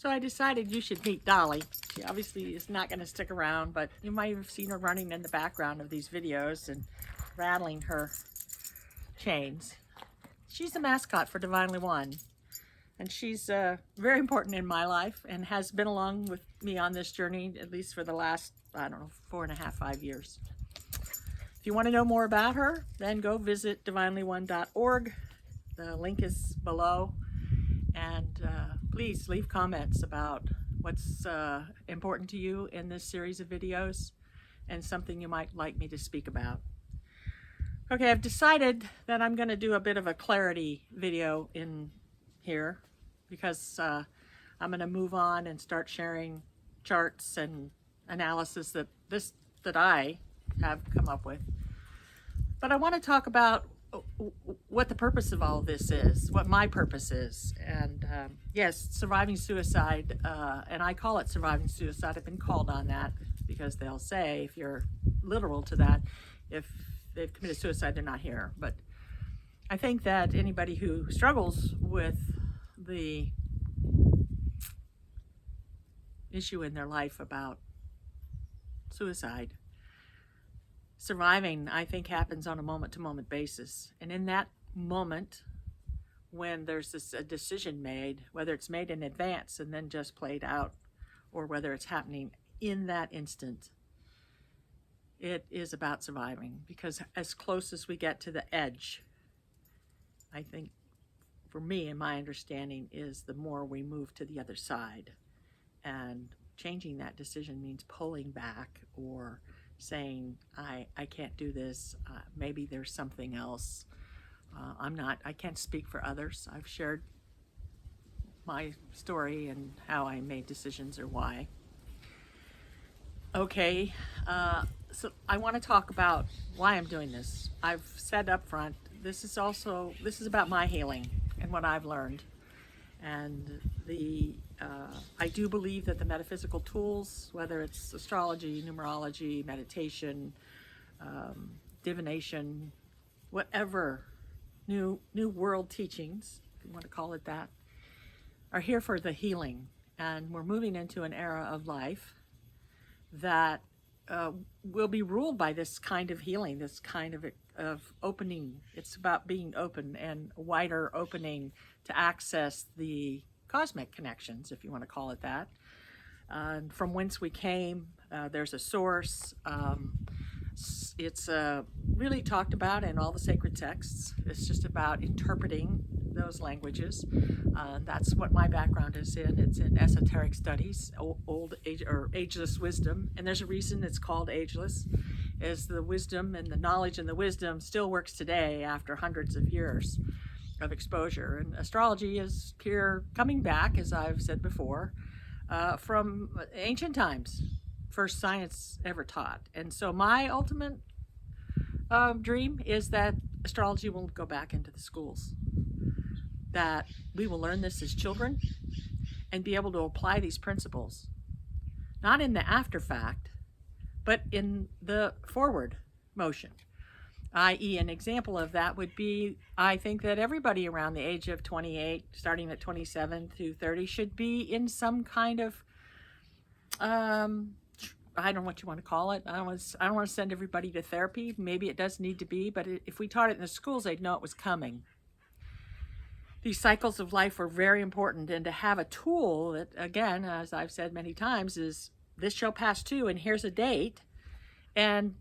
So I decided you should meet Dolly. She obviously is not going to stick around, but you might have seen her running in the background of these videos and rattling her chains. She's the mascot for Divinely One, and she's very important in my life and has been along with me on this journey at least for the last, I don't know, 4.5, 5 years. If you want to know more about her, then go visit divinelyone.org. The link is below. And please leave comments about what's important to you in this series of videos and something you might like me to speak about. Okay, I've decided that I'm going to do a bit of a clarity video in here because I'm going to move on and start sharing charts and analysis that I have come up with. But I want to talk about what the purpose of all of this is, what my purpose is. And yes, surviving suicide, and I call it surviving suicide. I've been called on that because they'll say, if you're literal to that, if they've committed suicide, they're not here. But I think that anybody who struggles with the issue in their life about suicide, surviving, I think, happens on a moment-to-moment basis. And in that moment, when there's a decision made, whether it's made in advance and then just played out, or whether it's happening in that instant, it is about surviving. Because as close as we get to the edge, I think, for me and my understanding, is the more we move to the other side. And changing that decision means pulling back or saying, I can't do this, maybe there's something else. I can't speak for others. I've shared my story and how I made decisions or why. Okay, so I want to talk about why I'm doing this. I've said up front, this is about my healing and what I've learned. And I do believe that the metaphysical tools, whether it's astrology, numerology, meditation, divination, whatever new world teachings, if you want to call it that, are here for the healing. And we're moving into an era of life that will be ruled by this kind of healing, this kind of opening. It's about being open and wider opening to access the cosmic connections, if you want to call it that. From whence we came, there's a source. It's really talked about in all the sacred texts. It's just about interpreting those languages. That's what my background is in. It's in esoteric studies, old age or ageless wisdom. And there's a reason it's called ageless, is the wisdom and the knowledge and the wisdom still works today after hundreds of years of exposure. And astrology is here coming back, as I've said before, from ancient times, first science ever taught. And so my ultimate dream is that astrology will go back into the schools, that we will learn this as children and be able to apply these principles, not in the after fact, but in the forward motion. I.e., an example of that would be, I think that everybody around the age of 28, starting at 27 through 30, should be in some kind of, I don't know what you want to call it. I don't want to send everybody to therapy. Maybe it does need to be, but if we taught it in the schools, they'd know it was coming. These cycles of life are very important, and to have a tool that, again, as I've said many times, is this shall pass too, and here's a date, and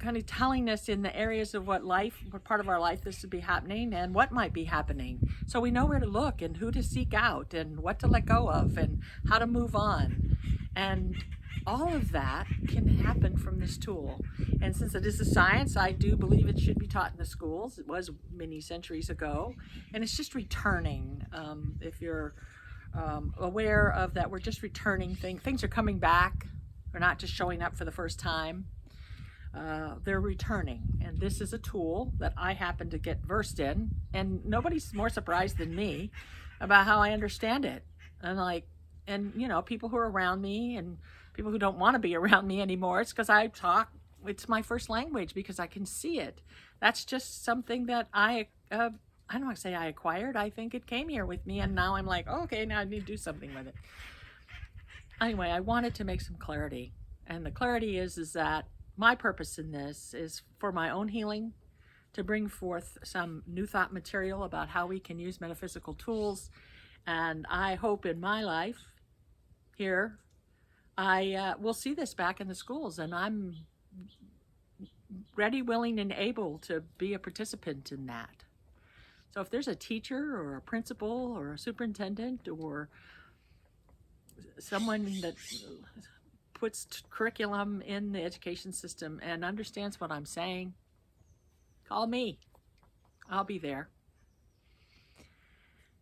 kind of telling us in the areas of what part of our life this would be happening and what might be happening. So we know where to look and who to seek out and what to let go of and how to move on. And all of that can happen from this tool. And since it is a science, I do believe it should be taught in the schools. It was many centuries ago. And it's just returning. If you're aware of that, we're just returning things. Things are coming back. We're not just showing up for the first time. They're returning, and this is a tool that I happen to get versed in, and nobody's more surprised than me about how I understand it. And you know, people who are around me and people who don't want to be around me anymore, it's because I talk, it's my first language, because I can see it. That's just something that I I don't want to say I acquired. I think it came here with me, and now I'm like, oh, okay, now I need to do something with it. Anyway, I wanted to make some clarity, and the clarity is that my purpose in this is for my own healing, to bring forth some new thought material about how we can use metaphysical tools. And I hope in my life here, I will see this back in the schools, and I'm ready, willing, and able to be a participant in that. So if there's a teacher or a principal or a superintendent or someone that puts curriculum in the education system and understands what I'm saying, call me. I'll be there.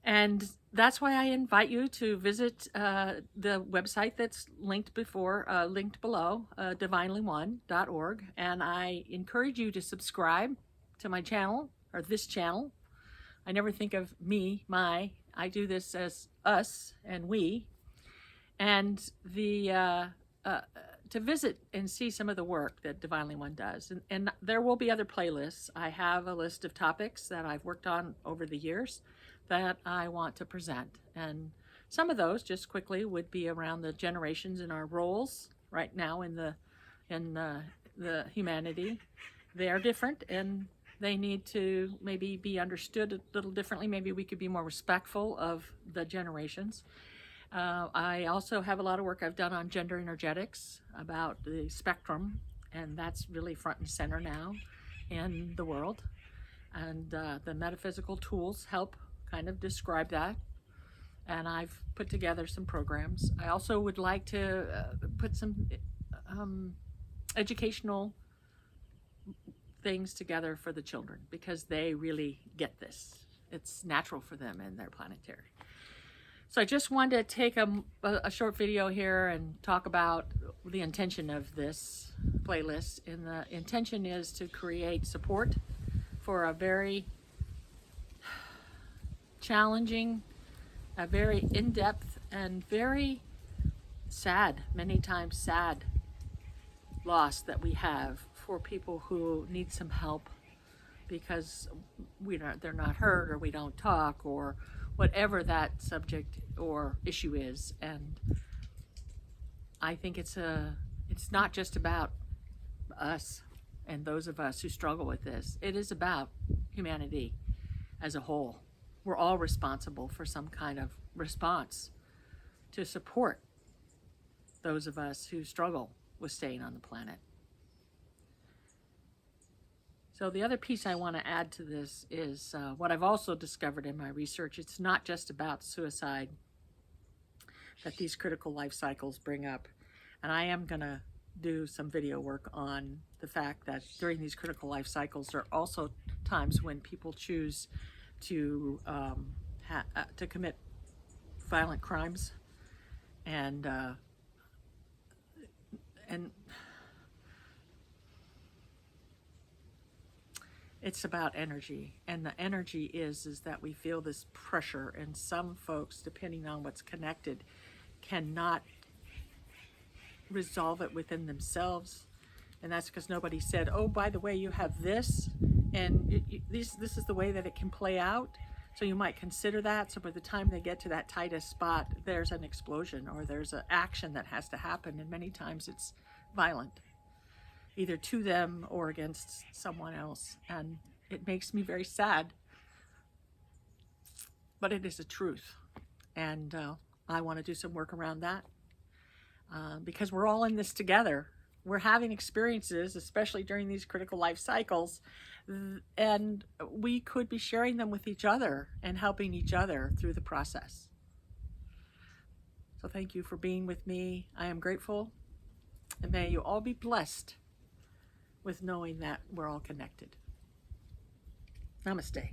And that's why I invite you to visit the website that's linked below, divinelyone.org. And I encourage you to subscribe to my channel, or this channel. I never think of me, my. I do this as us and we. And to visit and see some of the work that Divinely One does. And there will be other playlists. I have a list of topics that I've worked on over the years that I want to present. And some of those, just quickly, would be around the generations and our roles right now in the humanity. They are different, and they need to maybe be understood a little differently. Maybe we could be more respectful of the generations. I also have a lot of work I've done on gender energetics, about the spectrum, and that's really front and center now in the world. And the metaphysical tools help kind of describe that. And I've put together some programs. I also would like to put some educational things together for the children, because they really get this. It's natural for them in their planetary. So I just wanted to take a short video here and talk about the intention of this playlist. And the intention is to create support for a very challenging, a very in-depth, and very sad, many times sad, loss that we have for people who need some help because they're not heard, or we don't talk, or whatever that subject or issue is. And I think it's not just about us and those of us who struggle with this. It is about humanity as a whole. We're all responsible for some kind of response to support those of us who struggle with staying on the planet. So the other piece I want to add to this is what I've also discovered in my research. It's not just about suicide that these critical life cycles bring up. And I am going to do some video work on the fact that during these critical life cycles, there are also times when people choose to commit violent crimes, and it's about energy. And the energy is that we feel this pressure, and some folks, depending on what's connected, cannot resolve it within themselves. And that's because nobody said, oh, by the way, you have this, and this is the way that it can play out. So you might consider that. So by the time they get to that tightest spot, there's an explosion, or there's an action that has to happen. And many times it's violent, either to them or against someone else. And it makes me very sad, but it is a truth. And I want to do some work around that, because we're all in this together. We're having experiences, especially during these critical life cycles, and we could be sharing them with each other and helping each other through the process. So thank you for being with me. I am grateful, and may you all be blessed with knowing that we're all connected. Namaste.